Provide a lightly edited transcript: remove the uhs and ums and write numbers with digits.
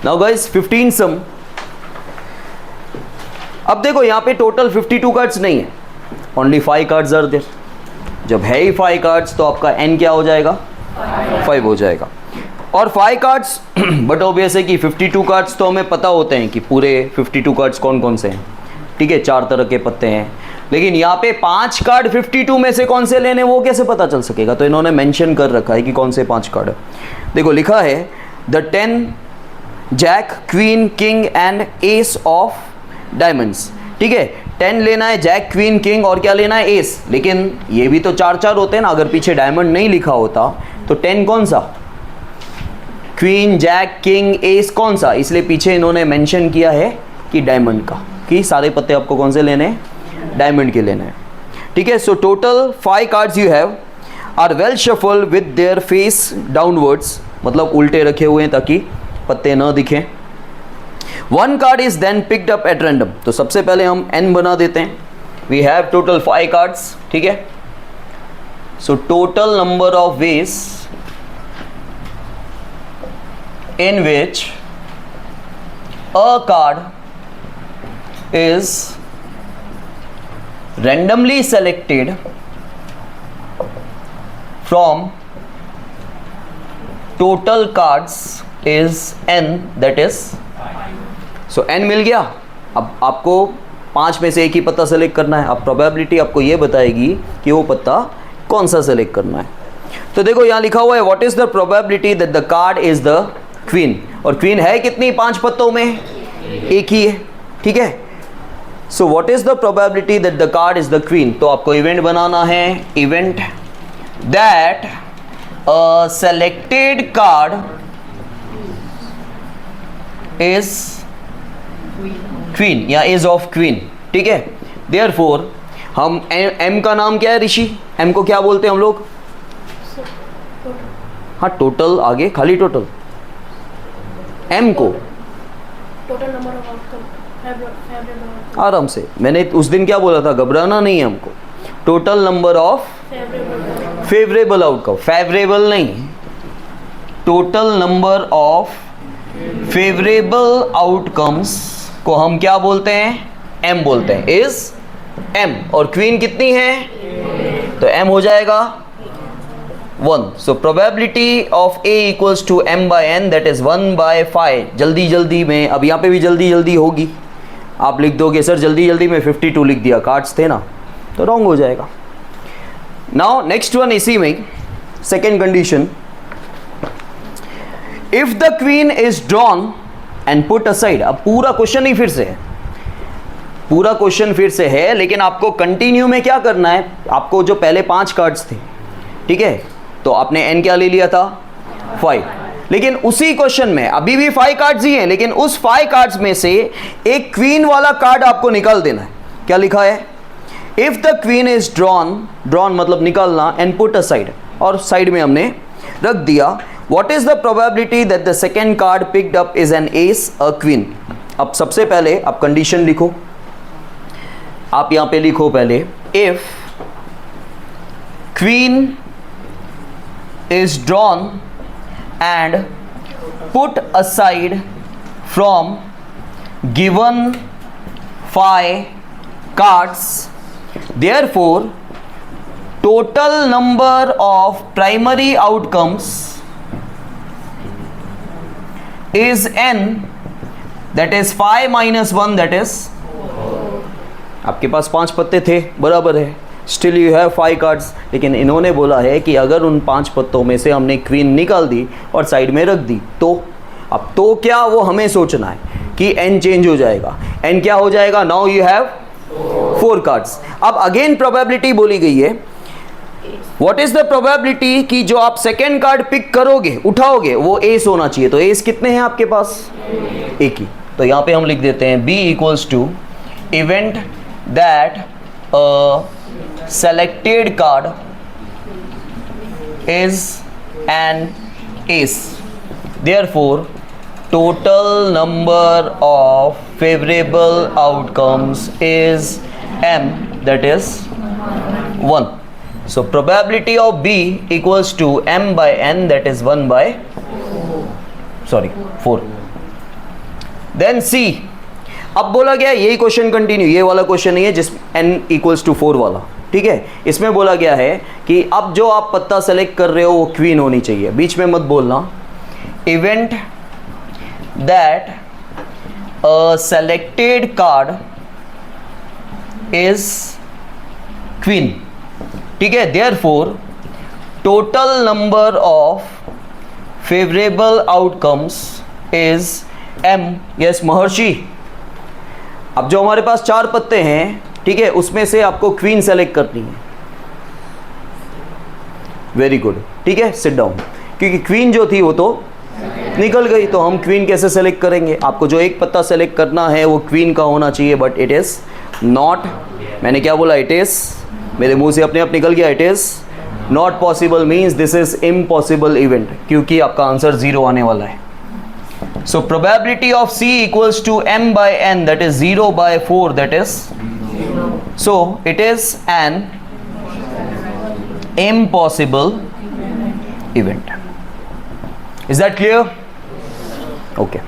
Now guys 15 सम। अब देखो यहाँ पे टोटल 52 कार्ड्स नहीं है, ओनली 5 कार्ड्स आर देयर। जब है ही 5 कार्ड्स तो आपका n क्या हो जाएगा, 5 हो जाएगा। और 5 कार्ड्स बट ऑब्वियस है कि 52 कार्ड्स तो हमें पता होते हैं कि पूरे 52 कार्ड्स कौन कौन से हैं, ठीक है, 4 तरह के पत्ते हैं। लेकिन यहाँ पे 5 कार्ड 52 में से कौन से लेने वो कैसे पता चल सकेगा, तो इन्होंने मेंशन कर रखा है कि कौन से 5 कार्ड है। देखो लिखा है the 10 jack queen king and ace of diamonds, ठीक है, 10 लेना है, जैक क्वीन किंग और क्या लेना है, एस। लेकिन ये भी तो 4-4 होते हैं ना, अगर पीछे डायमंड नहीं लिखा होता तो 10 कौन सा, क्वीन जैक किंग एस कौन सा, इसलिए पीछे इन्होंने मेंशन किया है कि डायमंड का, कि सारे पत्ते आपको कौन से लेने हैं, डायमंड के लेने हैं, ठीक है। So total 5 cards you have are well shuffle with their face downwards, मतलब उल्टे रखे हुए हैं ताकि पत्ते न दिखें। 1 card is then picked up at random, तो सबसे पहले हम n बना देते हैं। वी हैव टोटल 5 कार्ड्स, ठीक है। So total number of ways in which a card is randomly selected from total cards is n, that is so n मिल गया। अब आपको 5 में से एक ही पत्ता सेलेक्ट करना है। अब प्रोबेबिलिटी आपको ये बताएगी कि वो पत्ता कौन सा सेलेक्ट करना है। तो देखो यहाँ लिखा हुआ है what is the probability that the card is the queen, और क्वीन है कितनी, 5 पत्तों में एक ही है, ठीक है। So what is the probability that the card is the queen, तो आपको इवेंट बनाना है, event that a selected card is queen या इज ऑफ क्वीन, ठीक है। देयरफॉर हम m का नाम क्या है ऋषि, m को क्या बोलते हैं हम लोग, हाँ टोटल, आगे खाली टोटल, m को टोटल नंबर ऑफ आउटकम, आराम से, मैंने उस दिन क्या बोला था, घबराना नहीं है हमको। Total number of favourable outcome, favourable नहीं, total number of favourable outcomes को हम क्या बोलते हैं, m बोलते हैं, इज m। और क्वीन कितनी है, तो m हो जाएगा 1। So probability of a equals to m by n, that is 1/5। जल्दी जल्दी में, अब यहाँ पे भी जल्दी जल्दी होगी, आप लिख दोगे सर जल्दी जल्दी में 52 लिख दिया, कार्ड्स थे ना, तो रॉन्ग हो जाएगा। नाउ नेक्स्ट वन, इसी में second condition, if the queen is drawn and put aside. अब पूरा क्वेश्चन ही फिर से है, पूरा क्वेश्चन फिर से है, लेकिन आपको कंटिन्यू में क्या करना है, आपको जो पहले 5 कार्ड्स थे, ठीक है, तो आपने n क्या ले लिया था, 5। लेकिन उसी क्वेश्चन में अभी भी 5 कार्ड्स ही हैं, लेकिन उस 5 कार्ड्स में से एक क्वीन वाला कार्ड आपको निकाल देना है। क्या लिखा है, if the queen is drawn, drawn मतलब निकालना, एंड पुट असाइड, और साइड में हमने रख दिया, what is the probability that the second card picked up is an S a queen. अब सबसे पहले आप कंडीशन लिखो, आप यहां पे लिखो पहले, if queen is drawn and put aside from given 5 cards, therefore total number of primary outcomes is n, that is 5 minus 1, that is आपके पास 5 पत्ते थे, बराबर है, स्टिल यू हैव 5 कार्ड्स। लेकिन इन्होंने बोला है कि अगर उन 5 पत्तों में से हमने क्वीन निकाल दी और साइड में रख दी, तो अब तो क्या, वो हमें सोचना है कि n चेंज हो जाएगा, n क्या हो जाएगा, नाउ यू हैव 4 कार्ड्स। अब अगेन प्रोबेबिलिटी बोली गई है, व्हाट इज द प्रोबेबिलिटी कि जो आप सेकेंड कार्ड पिक करोगे, उठाओगे, वो एस होना चाहिए। तो एस कितने हैं आपके पास, एक ही, तो यहाँ पे हम लिख देते हैं b equals to event that selected card is an ace, therefore total number of favorable outcomes is m, that is 1. So probability of b equals to m by n, that is 1/4, then सी, अब बोला गया यही question continue, ये वाला question नहीं है जिस n equals to 4 वाला, ठीक है। इसमें बोला गया है कि अब जो आप पत्ता सेलेक्ट कर रहे हो वो क्वीन होनी चाहिए, बीच में मत बोलना। Event that a selected card is queen, ठीक है। Therefore total number of favourable outcomes is m। Yes महर्षि, अब जो हमारे पास 4 पत्ते हैं, ठीक है, उसमें से आपको क्वीन सेलेक्ट करनी है। वेरी गुड, ठीक है, सिट डाउन। क्योंकि क्वीन जो थी वो तो निकल गई, तो हम क्वीन कैसे सेलेक्ट करेंगे? आपको जो एक पत्ता सेलेक्ट करना है वो क्वीन का होना चाहिए, बट इट इज नॉट। मैंने क्या बोला? इट इज, मेरे मुंह से अपने आप निकल गया। It is not possible means this is impossible event, क्योंकि आपका आंसर 0 आने वाला है। So probability of C equals to m by n, that is 0 by 4, that is 0. So it is an impossible event. Is that clear? Okay.